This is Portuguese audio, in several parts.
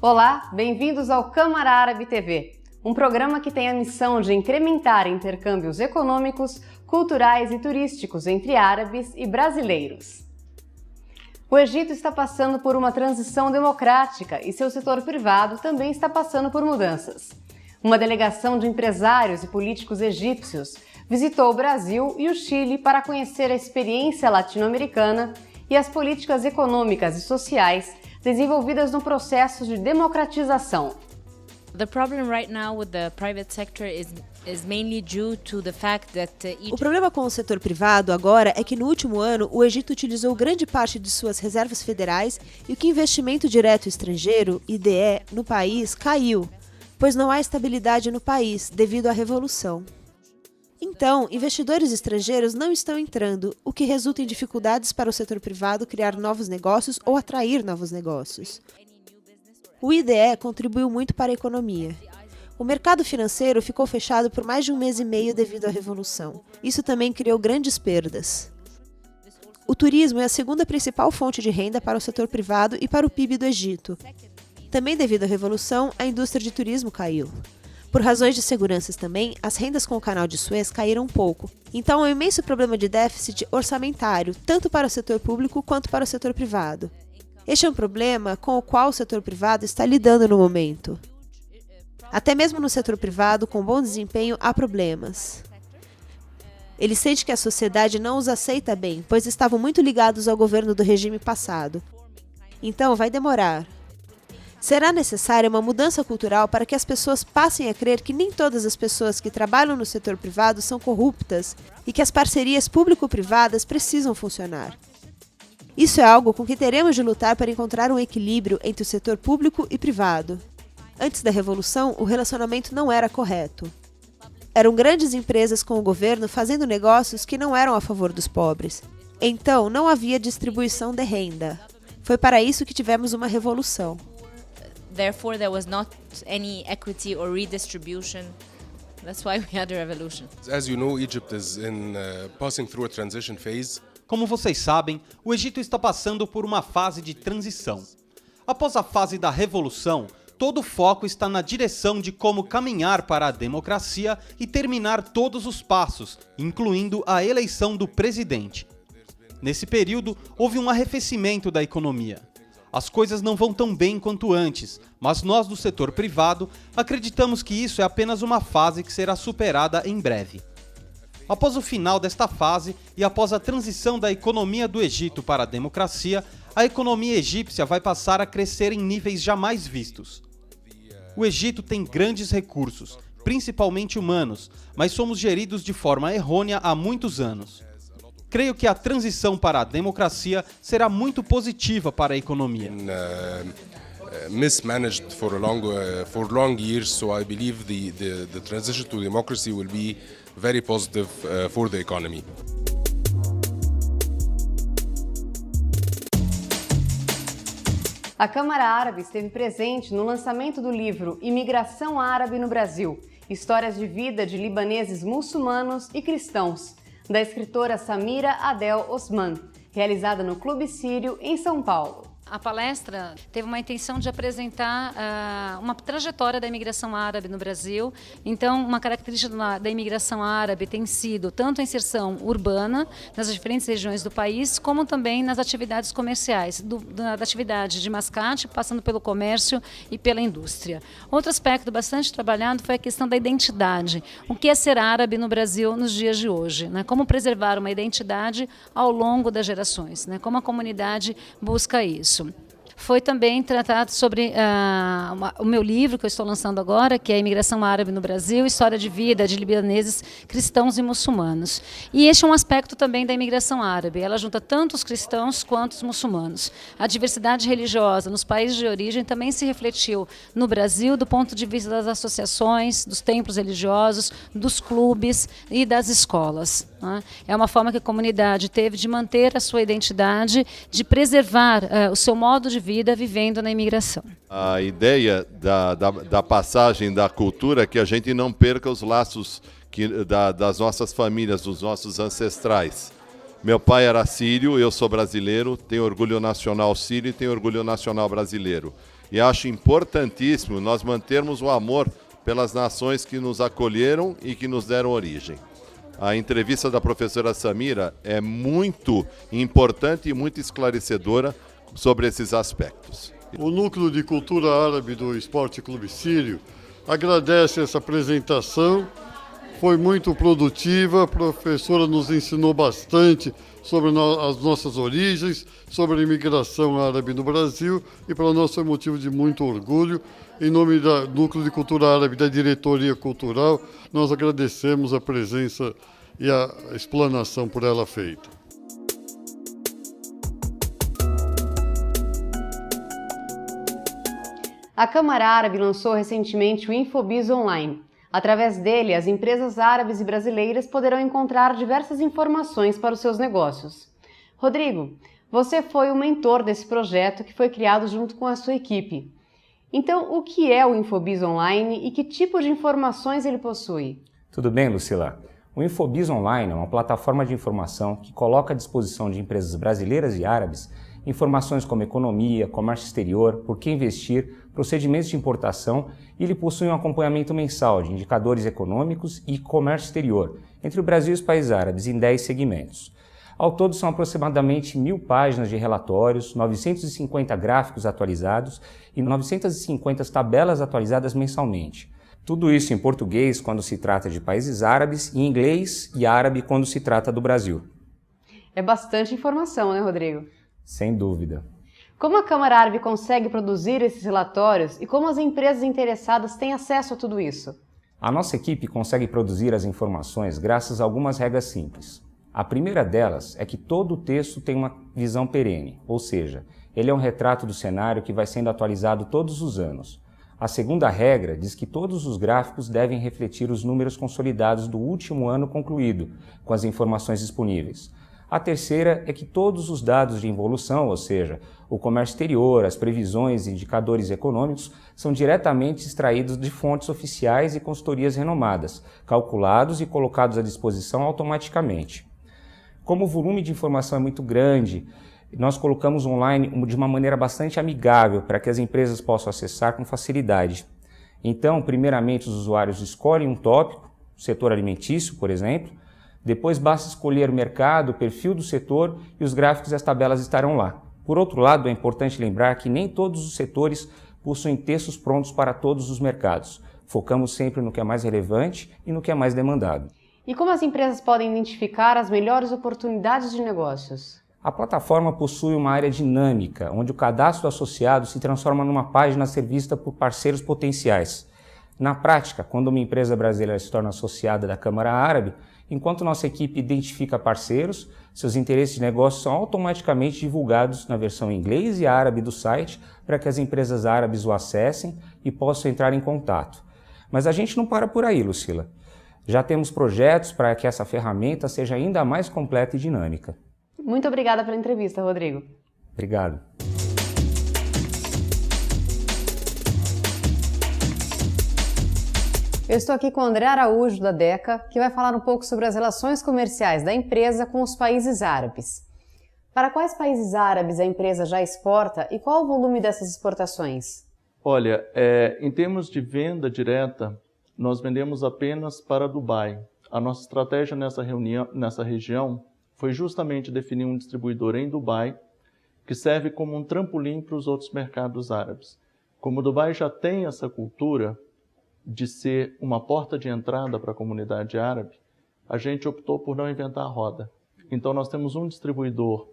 Olá, bem-vindos ao Câmara Árabe TV, um programa que tem a missão de incrementar intercâmbios econômicos, culturais e turísticos entre árabes e brasileiros. O Egito está passando por uma transição democrática e seu setor privado também está passando por mudanças. Uma delegação de empresários e políticos egípcios visitou o Brasil e o Chile para conhecer a experiência latino-americana e as políticas econômicas e sociais desenvolvidas no processo de democratização. The problem right now with the private sector is mainly due to the fact that O problema com o setor privado agora é que no último ano o Egito utilizou grande parte de suas reservas federais e que o investimento direto estrangeiro, IDE, no país caiu, pois não há estabilidade no país devido à revolução. Então, investidores estrangeiros não estão entrando, o que resulta em dificuldades para o setor privado criar novos negócios ou atrair novos negócios. O IDE contribuiu muito para a economia. O mercado financeiro ficou fechado por mais de um mês e meio devido à revolução. Isso também criou grandes perdas. O turismo é a segunda principal fonte de renda para o setor privado e para o PIB do Egito. Também devido à revolução, a indústria de turismo caiu. Por razões de segurança também, as rendas com o canal de Suez caíram um pouco. Então, há um imenso problema de déficit orçamentário, tanto para o setor público quanto para o setor privado. Este é um problema com o qual o setor privado está lidando no momento. Até mesmo no setor privado, com bom desempenho, há problemas. Ele sente que a sociedade não os aceita bem, pois estavam muito ligados ao governo do regime passado. Então, vai demorar. Será necessária uma mudança cultural para que as pessoas passem a crer que nem todas as pessoas que trabalham no setor privado são corruptas e que as parcerias público-privadas precisam funcionar. Isso é algo com que teremos de lutar para encontrar um equilíbrio entre o setor público e privado. Antes da Revolução, o relacionamento não era correto. Eram grandes empresas com o governo fazendo negócios que não eram a favor dos pobres. Então, não havia distribuição de renda. Foi para isso que tivemos uma revolução. Therefore there was not any equity or redistribution. That's why we had a revolution. As you know, Egypt is passing through a transition phase. Como vocês sabem, o Egito está passando por uma fase de transição. Após a fase da revolução, todo o foco está na direção de como caminhar para a democracia e terminar todos os passos, incluindo a eleição do presidente. Nesse período, houve um arrefecimento da economia. As coisas não vão tão bem quanto antes, mas nós do setor privado acreditamos que isso é apenas uma fase que será superada em breve. Após o final desta fase e após a transição da economia do Egito para a democracia, a economia egípcia vai passar a crescer em níveis jamais vistos. O Egito tem grandes recursos, principalmente humanos, mas somos geridos de forma errônea há muitos anos. Creio que a transição para a democracia será muito positiva para a economia. Mismanaged for long years, so I believe the transition to democracy will be very positive for the economy. A Câmara Árabe esteve presente no lançamento do livro Imigração Árabe no Brasil, Histórias de Vida de Libaneses Muçulmanos e Cristãos, da escritora Samira Adel Osman, realizada no Clube Sírio, em São Paulo. A palestra teve uma intenção de apresentar uma trajetória da imigração árabe no Brasil. Então, uma característica da imigração árabe tem sido tanto a inserção urbana nas diferentes regiões do país, como também nas atividades comerciais, da atividade de mascate, passando pelo comércio e pela indústria. Outro aspecto bastante trabalhado foi a questão da identidade. O que é ser árabe no Brasil nos dias de hoje? Né? Como preservar uma identidade ao longo das gerações? Né? Como a comunidade busca isso? Foi também tratado sobre o meu livro que eu estou lançando agora, que é a Imigração Árabe no Brasil, História de Vida de Libaneses, Cristãos e Muçulmanos. E este é um aspecto também da imigração árabe. Ela junta tanto os cristãos quanto os muçulmanos. A diversidade religiosa nos países de origem também se refletiu no Brasil do ponto de vista das associações, dos templos religiosos, dos clubes e das escolas. É uma forma que a comunidade teve de manter a sua identidade, de preservar o seu modo de vida vivendo na imigração. A ideia da passagem da cultura é que a gente não perca os laços das nossas famílias, dos nossos ancestrais. Meu pai era sírio, eu sou brasileiro, tenho orgulho nacional sírio e tenho orgulho nacional brasileiro. E acho importantíssimo nós mantermos o amor pelas nações que nos acolheram e que nos deram origem. A entrevista da professora Samira é muito importante e muito esclarecedora sobre esses aspectos. O Núcleo de Cultura Árabe do Esporte Clube Sírio agradece essa apresentação, foi muito produtiva, a professora nos ensinou bastante sobre as nossas origens, sobre a imigração árabe no Brasil e para nós foi motivo de muito orgulho. Em nome do Núcleo de Cultura Árabe da Diretoria Cultural, nós agradecemos a presença e a explanação por ela feita. A Câmara Árabe lançou recentemente o Infobiz Online. Através dele, as empresas árabes e brasileiras poderão encontrar diversas informações para os seus negócios. Rodrigo, você foi o mentor desse projeto que foi criado junto com a sua equipe. Então, o que é o Infobiz Online e que tipo de informações ele possui? Tudo bem, Lucila? O Infobiz Online é uma plataforma de informação que coloca à disposição de empresas brasileiras e árabes informações como economia, comércio exterior, por que investir, procedimentos de importação e ele possui um acompanhamento mensal de indicadores econômicos e comércio exterior entre o Brasil e os países árabes em 10 segmentos. Ao todo são aproximadamente 1.000 páginas de relatórios, 950 gráficos atualizados e 950 tabelas atualizadas mensalmente. Tudo isso em português quando se trata de países árabes e em inglês e árabe quando se trata do Brasil. É bastante informação, né, Rodrigo? Sem dúvida. Como a Câmara Árabe consegue produzir esses relatórios e como as empresas interessadas têm acesso a tudo isso? A nossa equipe consegue produzir as informações graças a algumas regras simples. A primeira delas é que todo o texto tem uma visão perene, ou seja, ele é um retrato do cenário que vai sendo atualizado todos os anos. A segunda regra diz que todos os gráficos devem refletir os números consolidados do último ano concluído, com as informações disponíveis. A terceira é que todos os dados de evolução, ou seja, o comércio exterior, as previsões e indicadores econômicos, são diretamente extraídos de fontes oficiais e consultorias renomadas, calculados e colocados à disposição automaticamente. Como o volume de informação é muito grande, nós colocamos online de uma maneira bastante amigável para que as empresas possam acessar com facilidade. Então, primeiramente, os usuários escolhem um tópico, setor alimentício, por exemplo. Depois basta escolher o mercado, o perfil do setor e os gráficos e as tabelas estarão lá. Por outro lado, é importante lembrar que nem todos os setores possuem textos prontos para todos os mercados. Focamos sempre no que é mais relevante e no que é mais demandado. E como as empresas podem identificar as melhores oportunidades de negócios? A plataforma possui uma área dinâmica, onde o cadastro do associado se transforma numa página a ser vista por parceiros potenciais. Na prática, quando uma empresa brasileira se torna associada da Câmara Árabe, enquanto nossa equipe identifica parceiros, seus interesses de negócio são automaticamente divulgados na versão em inglês e árabe do site para que as empresas árabes o acessem e possam entrar em contato. Mas a gente não para por aí, Lucila. Já temos projetos para que essa ferramenta seja ainda mais completa e dinâmica. Muito obrigada pela entrevista, Rodrigo. Obrigado. Eu estou aqui com o André Araújo, da DECA, que vai falar um pouco sobre as relações comerciais da empresa com os países árabes. Para quais países árabes a empresa já exporta e qual o volume dessas exportações? Olha, em termos de venda direta, nós vendemos apenas para Dubai. A nossa estratégia nessa região foi justamente definir um distribuidor em Dubai que serve como um trampolim para os outros mercados árabes. Como Dubai já tem essa cultura de ser uma porta de entrada para a comunidade árabe, a gente optou por não inventar a roda. Então nós temos um distribuidor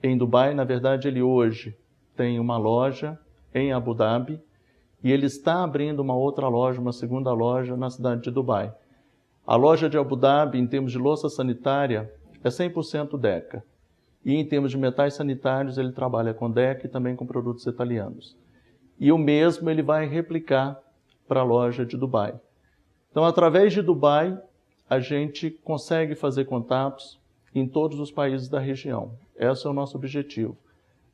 em Dubai, na verdade ele hoje tem uma loja em Abu Dhabi e ele está abrindo uma outra loja, uma segunda loja na cidade de Dubai. A loja de Abu Dhabi, em termos de louça sanitária, é 100% DECA. E em termos de metais sanitários, ele trabalha com DECA e também com produtos italianos. E o mesmo ele vai replicar para a loja de Dubai. Então, através de Dubai, a gente consegue fazer contatos em todos os países da região. Esse é o nosso objetivo.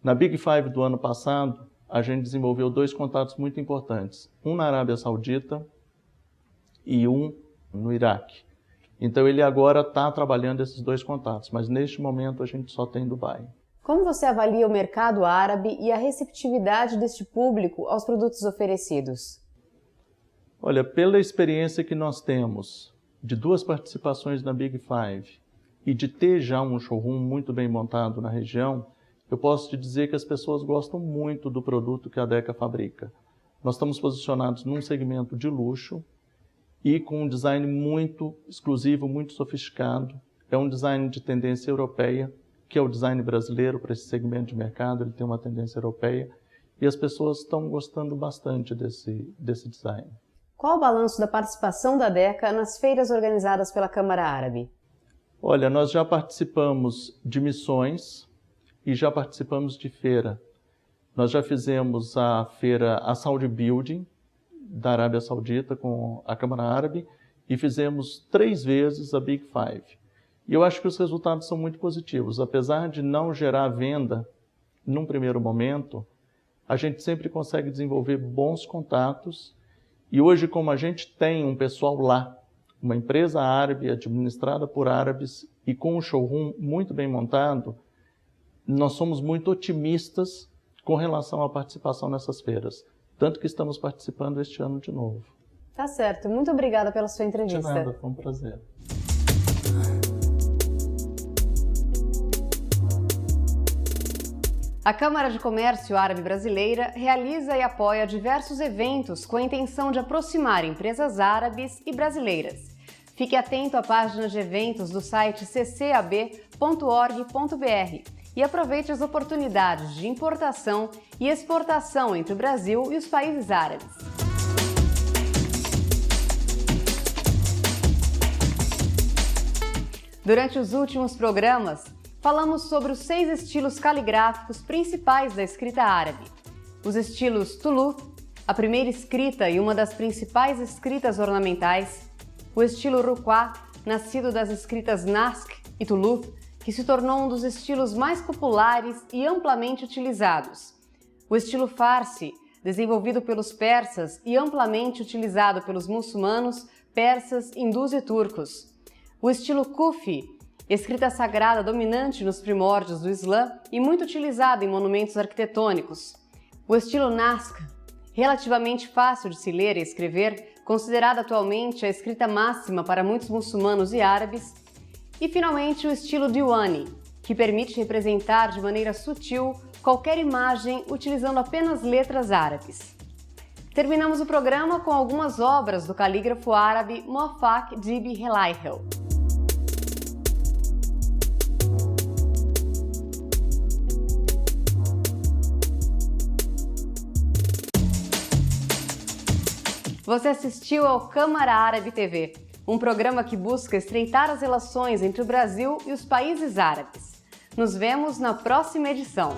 Na Big Five do ano passado, a gente desenvolveu 2 contatos muito importantes. Um na Arábia Saudita e um no Iraque. Então, ele agora está trabalhando esses 2 contatos, mas neste momento a gente só tem Dubai. Como você avalia o mercado árabe e a receptividade deste público aos produtos oferecidos? Olha, pela experiência que nós temos de 2 participações na Big Five e de ter já um showroom muito bem montado na região, eu posso te dizer que as pessoas gostam muito do produto que a Deca fabrica. Nós estamos posicionados num segmento de luxo e com um design muito exclusivo, muito sofisticado. É um design de tendência europeia, que é o design brasileiro para esse segmento de mercado, ele tem uma tendência europeia, e as pessoas estão gostando bastante desse design. Qual o balanço da participação da Deca nas feiras organizadas pela Câmara Árabe? Olha, nós já participamos de missões e já participamos de feira. Nós já fizemos a feira, a Saudi Building, da Arábia Saudita, com a Câmara Árabe, e fizemos 3 vezes a Big Five. E eu acho que os resultados são muito positivos. Apesar de não gerar venda num primeiro momento, a gente sempre consegue desenvolver bons contatos. E hoje, como a gente tem um pessoal lá, uma empresa árabe administrada por árabes e com um showroom muito bem montado, nós somos muito otimistas com relação à participação nessas feiras. Tanto que estamos participando este ano de novo. Tá certo. Muito obrigada pela sua entrevista. De nada, foi um prazer. A Câmara de Comércio Árabe Brasileira realiza e apoia diversos eventos com a intenção de aproximar empresas árabes e brasileiras. Fique atento à página de eventos do site ccab.org.br e aproveite as oportunidades de importação e exportação entre o Brasil e os países árabes. Durante os últimos programas, falamos sobre os 6 estilos caligráficos principais da escrita árabe. Os estilos Tulu, a primeira escrita e uma das principais escritas ornamentais, o estilo Ruqwa, nascido das escritas Naskh e Tulu, que se tornou um dos estilos mais populares e amplamente utilizados. O estilo Farsi, desenvolvido pelos persas e amplamente utilizado pelos muçulmanos, persas, hindus e turcos. O estilo Kufi, escrita sagrada dominante nos primórdios do Islã e muito utilizado em monumentos arquitetônicos. O estilo Naskh, relativamente fácil de se ler e escrever, considerada atualmente a escrita máxima para muitos muçulmanos e árabes. E, finalmente, o estilo Diwani, que permite representar de maneira sutil qualquer imagem utilizando apenas letras árabes. Terminamos o programa com algumas obras do calígrafo árabe Muwaffaq Dibi Helaiel. Você assistiu ao Câmara Árabe TV, um programa que busca estreitar as relações entre o Brasil e os países árabes. Nos vemos na próxima edição.